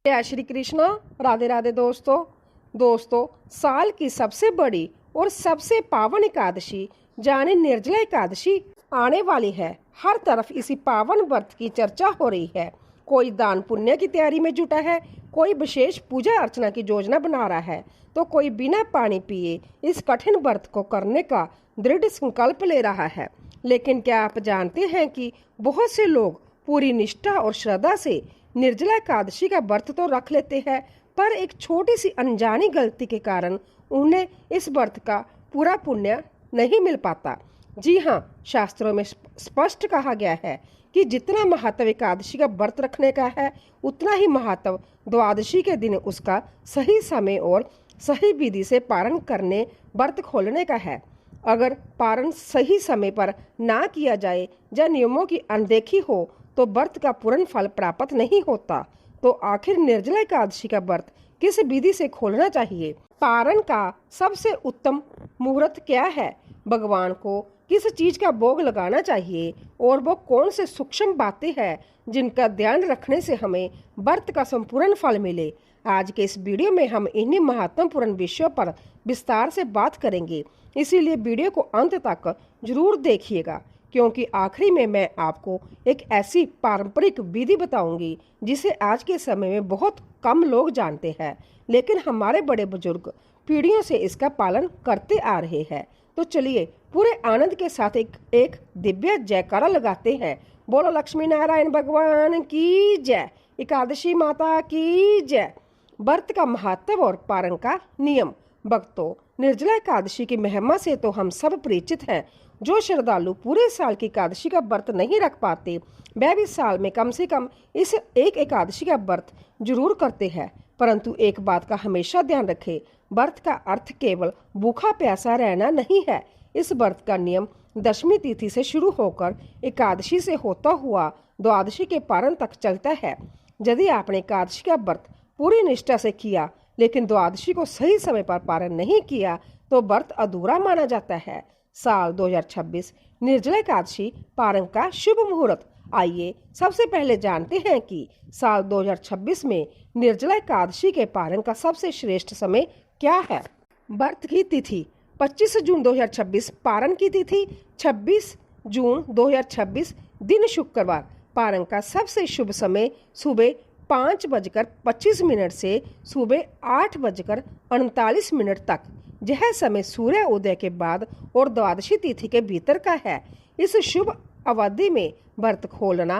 जय श्री कृष्णा। राधे राधे दोस्तों साल की सबसे बड़ी और सबसे पावन एकादशी यानी निर्जला एकादशी आने वाली है। हर तरफ इसी पावन व्रत की चर्चा हो रही है। कोई दान पुण्य की तैयारी में जुटा है, कोई विशेष पूजा अर्चना की योजना बना रहा है, तो कोई बिना पानी पिए इस कठिन व्रत को करने का दृढ़ संकल्प ले रहा है। लेकिन क्या आप जानते हैं कि बहुत से लोग पूरी निष्ठा और श्रद्धा से निर्जला एकादशी का व्रत तो रख लेते हैं, पर एक छोटी सी अनजानी गलती के कारण उन्हें इस व्रत का पूरा पुण्य नहीं मिल पाता। जी हाँ, शास्त्रों में स्पष्ट कहा गया है कि जितना महत्व एकादशी का व्रत रखने का है, उतना ही महत्व द्वादशी के दिन उसका सही समय और सही विधि से पारण करने व्रत खोलने का है। अगर पारण सही समय पर ना किया जाए या नियमों की अनदेखी हो तो व्रत का पूर्ण फल प्राप्त नहीं होता। तो आखिर निर्जला एकादशी का व्रत किस विधि से खोलना चाहिए? पारण का सबसे उत्तम मुहूर्त क्या है? भगवान को किस चीज का भोग लगाना चाहिए और वो कौन से सूक्ष्म बातें हैं जिनका ध्यान रखने से हमें व्रत का संपूर्ण फल मिले? आज के इस वीडियो में हम इन्हीं महत्वपूर्ण विषयों पर विस्तार से बात करेंगे, इसीलिए वीडियो को अंत तक जरूर देखिएगा, क्योंकि आखिरी में मैं आपको एक ऐसी पारंपरिक विधि बताऊंगी जिसे आज के समय में बहुत कम लोग जानते हैं, लेकिन हमारे बड़े बुजुर्ग पीढ़ियों से इसका पालन करते आ रहे हैं। तो चलिए पूरे आनंद के साथ एक दिव्य जयकारा लगाते हैं। बोलो लक्ष्मी नारायण भगवान की जय, एकादशी माता की जय। व्रत का महत्व और पारण का नियम। भक्तों, निर्जला एकादशी की महिमा से तो हम सब परिचित हैं। जो श्रद्धालु पूरे साल की एकादशी का व्रत नहीं रख पाते, वह भी साल में कम से कम इस एक एकादशी का व्रत जरूर करते हैं। परंतु एक बात का हमेशा ध्यान रखें, व्रत का अर्थ केवल भूखा प्यासा रहना नहीं है। इस व्रत का नियम दशमी तिथि से शुरू होकर एकादशी से होता हुआ द्वादशी के पारण तक चलता है। यदि आपने एकादशी का व्रत पूरी निष्ठा से किया लेकिन द्वादशी को सही समय पर पारण नहीं किया तो व्रत अधूरा माना जाता है। साल 2026 निर्जला एकादशी पारण का शुभ मुहूर्त। आइए सबसे पहले जानते हैं कि साल 2026 में निर्जला एकादशी के पारण का सबसे श्रेष्ठ समय क्या है। व्रत की तिथि 25 जून 2026, पारण की तिथि 26 जून 2026 दिन शुक्रवार। पारण का सबसे शुभ समय सुबह 5:25 से सुबह 8:39 तक। यह समय सूर्य उदय के बाद और द्वादशी तिथि के भीतर का है। इस शुभ अवधि में व्रत खोलना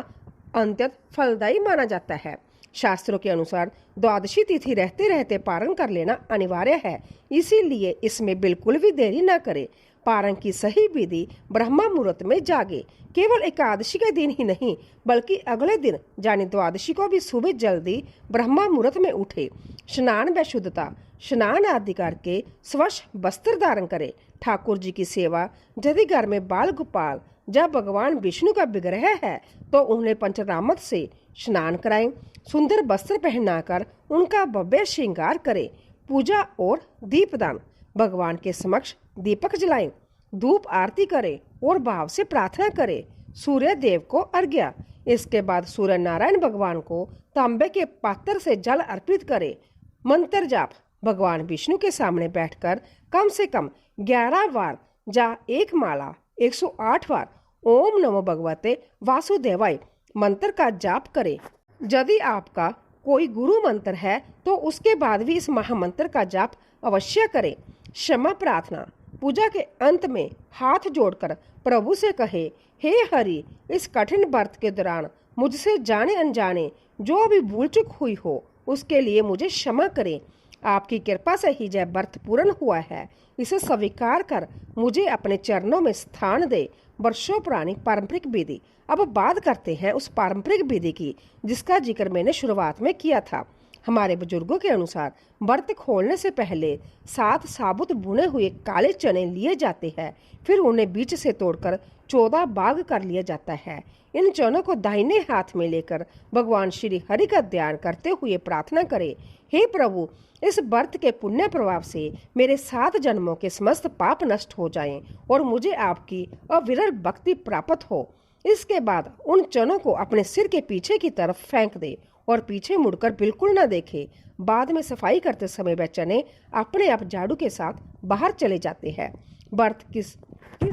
अत्यंत फलदायी माना जाता है। शास्त्रों के अनुसार द्वादशी तिथि रहते रहते पारण कर लेना अनिवार्य है, इसीलिए इसमें बिल्कुल भी देरी न करें। पारण की सही विधि ब्रह्मा मुहूर्त में जागे। केवल एकादशी के दिन ही नहीं बल्कि अगले दिन यानी द्वादशी को भी सुबह जल्दी ब्रह्मा मुहूर्त में उठे। स्नान व शुद्धता। स्नान आदि करके स्वच्छ वस्त्र धारण करे। ठाकुर जी की सेवा। यदि घर में बाल गोपाल या भगवान विष्णु का विग्रह है तो उन्हें पंचरामत से स्नान कराएं। सुंदर वस्त्र पहनाकर उनका भव्य श्रृंगार करें। पूजा और दीपदान। भगवान के समक्ष दीपक जलाएं, धूप आरती करें और भाव से प्रार्थना करें। सूर्य देव को अर्घ्य। इसके बाद सूर्य नारायण भगवान को तांबे के पात्र से जल अर्पित करें। मंत्र जाप। भगवान विष्णु के सामने बैठकर कम से कम 11 बार या एक माला 108 बार ओम नमो भगवते वासुदेवाय मंत्र का जाप करें। यदि आपका कोई गुरु मंत्र है तो उसके बाद भी इस महामंत्र का जाप अवश्य करें। क्षमा प्रार्थना। पूजा के अंत में हाथ जोड़कर प्रभु से कहे, हे हरि, इस कठिन व्रत के दौरान मुझसे जाने अनजाने जो भी भूल चूक हुई हो उसके लिए मुझे क्षमा करें। आपकी कृपा से ही यह व्रत पूर्ण हुआ है। इसे स्वीकार कर मुझे अपने चरणों में स्थान दे। वर्षों पुरानी पारंपरिक विधि। अब बात करते हैं उस पारंपरिक विधि की जिसका जिक्र मैंने शुरुआत में किया था। हमारे बुजुर्गों के अनुसार व्रत खोलने से पहले 7 साबुत भुने हुए काले चने लिए जाते हैं, फिर उन्हें बीच से तोड़कर 14 भाग कर लिया जाता है। इन चनों को दाहिने हाथ में लेकर भगवान श्री हरि का ध्यान करते हुए प्रार्थना करें, हे प्रभु, इस व्रत के पुण्य प्रभाव से मेरे 7 जन्मों के समस्त पाप नष्ट हो जाएं और मुझे आपकी अविरल भक्ति प्राप्त हो। इसके बाद उन चनों को अपने सिर के पीछे की तरफ फेंक दे और पीछे मुड़कर बिल्कुल न देखे। बाद में सफाई करते समय वह चने अपने आप झाड़ू के साथ बाहर चले जाते हैं। व्रत किस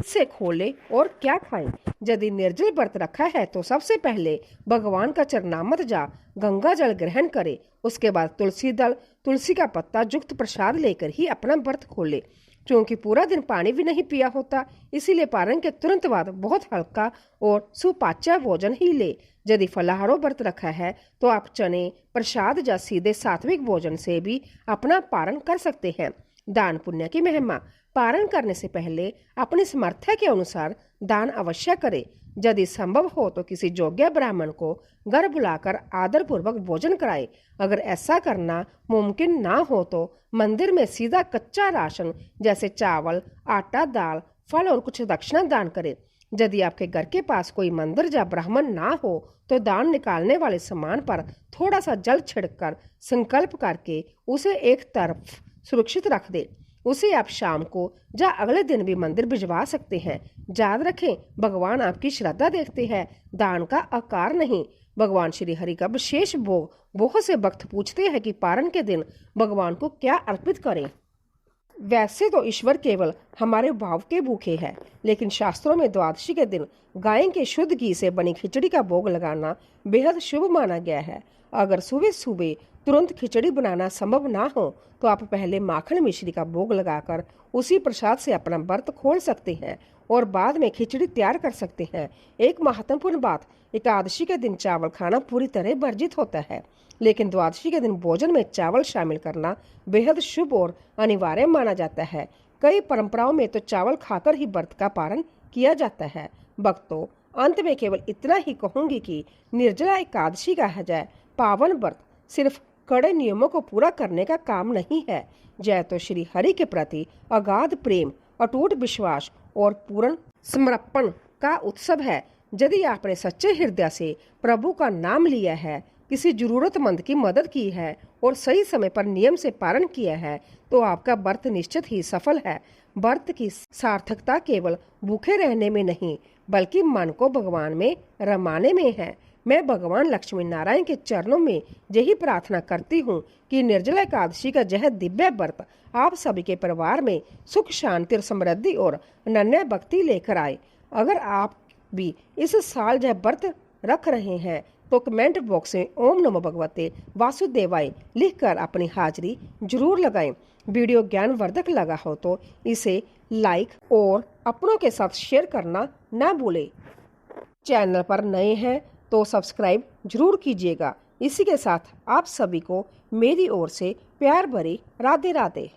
से खोले और क्या खाएं? यदि निर्जल व्रत रखा है तो सबसे पहले भगवान का चरणामृत जा गंगा जल ग्रहण करे। उसके बाद तुलसी दल, तुलसी का पत्ता युक्त प्रसाद लेकर ही अपना व्रत खोले। क्योंकि पूरा दिन पानी भी नहीं पिया होता, इसीलिए पारण के तुरंत बाद बहुत हल्का और सुपाच्य भोजन ही ले। यदि फलाहारो व्रत रखा है तो आप चने, प्रसाद या सीधे सात्विक भोजन से भी अपना पारण कर सकते हैं। दान पुण्य की महिमा। पारण करने से पहले अपनी सामर्थ्य के अनुसार दान अवश्य करें। यदि संभव हो तो किसी योग्य ब्राह्मण को घर बुलाकर आदर पूर्वक भोजन कराए। अगर ऐसा करना मुमकिन ना हो तो मंदिर में सीधा कच्चा राशन जैसे चावल, आटा, दाल, फल और कुछ दक्षिणा दान करें। यदि आपके घर के पास कोई मंदिर या ब्राह्मण ना हो तो दान निकालने वाले सामान पर थोड़ा सा जल छिड़ककर संकल्प करके उसे एक तरफ सुरक्षित रख दे। उसे आप शाम को या अगले दिन भी मंदिर भिजवा सकते हैं। याद रखें, भगवान आपकी श्रद्धा देखते हैं, दान का आकार नहीं। भगवान श्री हरि का विशेष भोग। बहुत से भक्त पूछते हैं कि पारण के दिन भगवान को क्या अर्पित करें। वैसे तो ईश्वर केवल हमारे भाव के भूखे हैं, लेकिन शास्त्रों में द्वादशी के दिन गाय के शुद्ध घी से बनी खिचड़ी का भोग लगाना बेहद शुभ माना गया है। अगर सुबह सुबह तुरंत खिचड़ी बनाना संभव ना हो तो आप पहले माखन मिश्री का भोग लगाकर उसी प्रसाद से अपना व्रत खोल सकते हैं और बाद में खिचड़ी तैयार कर सकते हैं। एक महत्वपूर्ण बात, एकादशी के दिन चावल खाना पूरी तरह वर्जित होता है, लेकिन द्वादशी के दिन भोजन में चावल शामिल करना बेहद शुभ और अनिवार्य माना जाता है। कई परंपराओं में तो चावल खाकर ही व्रत का पारण किया जाता है। भक्तों, अंत में केवल इतना ही कहूंगी कि निर्जला एकादशी कहा जाए पावन व्रत सिर्फ कड़े नियमों को पूरा करने का काम नहीं है। जय तो श्री हरि के प्रति अगाध प्रेम, अटूट विश्वास और पूर्ण समर्पण का उत्सव है। यदि आपने सच्चे हृदय से प्रभु का नाम लिया है, किसी जरूरतमंद की मदद की है और सही समय पर नियम से पालन किया है तो आपका व्रत निश्चित ही सफल है। व्रत की सार्थकता केवल भूखे रहने में नहीं बल्कि मन को भगवान में रमाने में है। मैं भगवान लक्ष्मी नारायण के चरणों में यही प्रार्थना करती हूँ कि निर्जला एकादशी का यह दिव्य व्रत आप सभी के परिवार में सुख, शांति, समृद्धि और अनन्य भक्ति लेकर आए। अगर आप भी इस साल यह व्रत रख रहे हैं तो कमेंट बॉक्स में ओम नमो भगवते वासुदेवाय लिखकर अपनी हाजिरी जरूर लगाएं। वीडियो ज्ञानवर्धक लगा हो तो इसे लाइक और अपनों के साथ शेयर करना ना भूलें। चैनल पर नए हैं तो सब्सक्राइब जरूर कीजिएगा। इसी के साथ आप सभी को मेरी ओर से प्यार भरी राधे राधे।